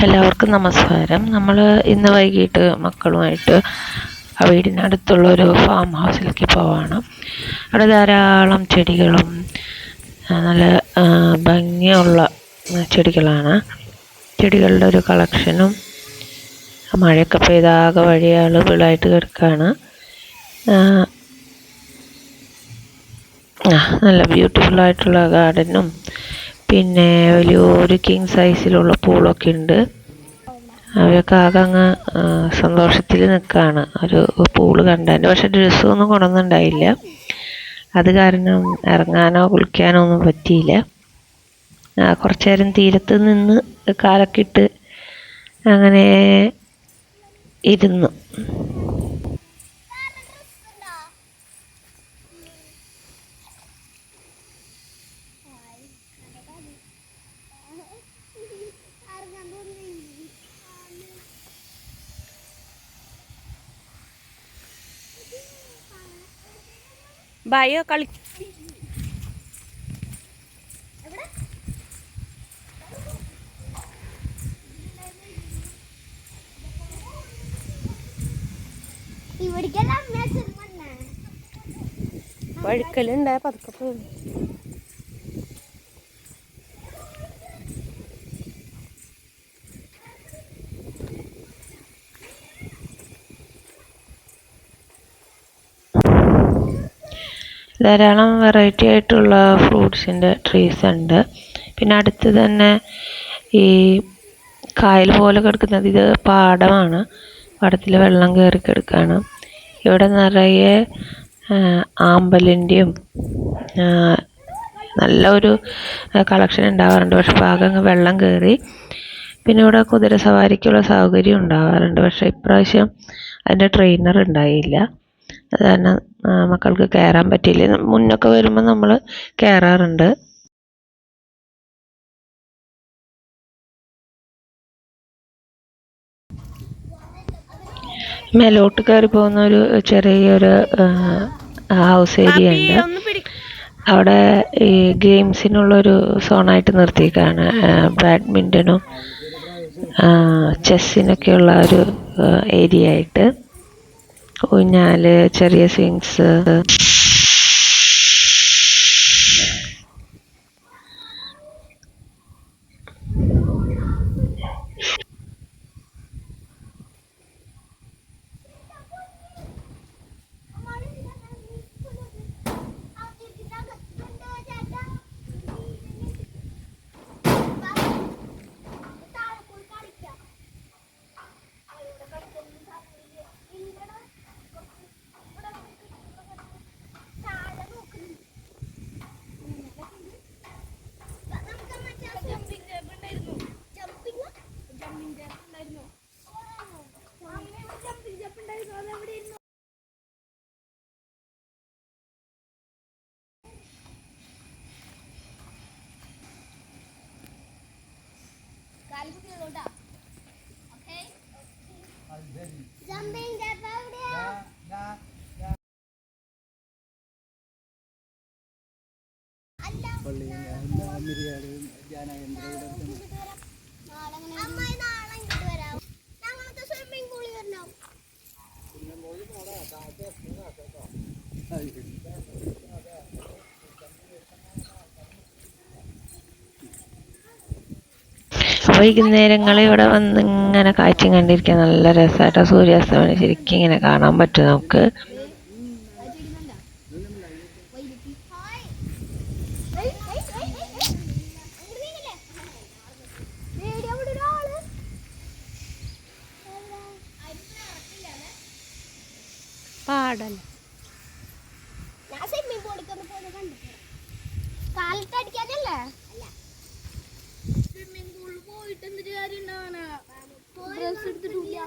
എല്ലാവർക്കും നമസ്കാരം. നമ്മൾ ഇന്ന് വൈകിട്ട് മക്കളുമായിട്ട് വീടിനടുത്തുള്ളൊരു ഫാം ഹൗസിലേക്ക് പോവാണ്. അവിടെ ധാരാളം ചെടികളും നല്ല ഭംഗിയുള്ള ചെടികളാണ്. ചെടികളുടെ ഒരു കളക്ഷനും മഴയൊക്കെ പെയ്താകെ വഴിയാളുകളായിട്ട് കിടക്കുകയാണ്. നല്ല ബ്യൂട്ടിഫുള്ളായിട്ടുള്ള ഗാർഡനും പിന്നെ വലിയൊരു കിങ് സൈസിലുള്ള പൂളൊക്കെ ഉണ്ട്. അവരൊക്കെ ആകെ അങ്ങ് സന്തോഷത്തിൽ നിൽക്കുകയാണ് ഒരു പൂള് കണ്ടതിൻ്റെ. പക്ഷെ ഡ്രസ്സൊന്നും കൊണ്ടുവന്നുണ്ടായില്ല. അത് കാരണം ഇറങ്ങാനോ കുളിക്കാനോ ഒന്നും പറ്റിയില്ല. കുറച്ചു നേരം തീരത്ത് നിന്ന് കാലൊക്കെ ഇട്ട് അങ്ങനെ ഇരുന്നു. ബയോ കളി വഴുക്കലുണ്ടായ പതുക്കെ ധാരാളം വെറൈറ്റി ആയിട്ടുള്ള ഫ്രൂട്ട്സിൻ്റെ ട്രീസ് ഉണ്ട്. പിന്നെ അടുത്ത് തന്നെ ഈ കായൽ പോലെ കിടക്കുന്നത് ഇത് പാടമാണ്. പാടത്തിൽ വെള്ളം കയറി കിടക്കുകയാണ്. ഇവിടെ നിറയെ ആമ്പലിൻ്റെയും നല്ല ഒരു കളക്ഷൻ ഉണ്ടാവാറുണ്ട്. പക്ഷെ ഭാഗം വെള്ളം കയറി. പിന്നെ ഇവിടെ കുതിര സവാരിക്കുള്ള സൗകര്യം ഉണ്ടാവാറുണ്ട്. പക്ഷെ ഇപ്രാവശ്യം അതിൻ്റെ ട്രെയിനർ ഉണ്ടായില്ല. അത് കാരണം മക്കൾക്ക് കയറാൻ പറ്റിയില്ല. മുന്നൊക്കെ വരുമ്പോൾ നമ്മൾ കയറാറുണ്ട്. മേലോട്ട് കയറി പോകുന്ന ഒരു ചെറിയൊരു ഹൗസ് ഏരിയ ഉണ്ട്. അവിടെ ഈ ഗെയിംസിനുള്ളൊരു സോണായിട്ട് നിർത്തിയേക്കാണ്. ബാഡ്മിൻ്റനും ചെസ്സിനൊക്കെയുള്ള ഒരു ഏരിയ ആയിട്ട്. ഊഞ്ഞാല്, ചെറിയ സ്വിങ്സ്, വൈകുന്നേരങ്ങളിൽ ഇവിടെ വന്ന് ഇങ്ങനെ കാഴ്ചയും കണ്ടിരിക്കാൻ നല്ല രസമായിട്ട് സൂര്യാസ്തമനം ശരിക്കും ഇങ്ങനെ കാണാൻ പറ്റും നമുക്ക്. പാടല്ല കാലത്തടിക്കാനല്ലേ സ്വിമ്മിംഗ് പൂളിൽ പോയിട്ട് എന്തൊരു കാര്യം ഉണ്ടാവാനാ. ഡ്രസ് എടുത്തിട്ടില്ല.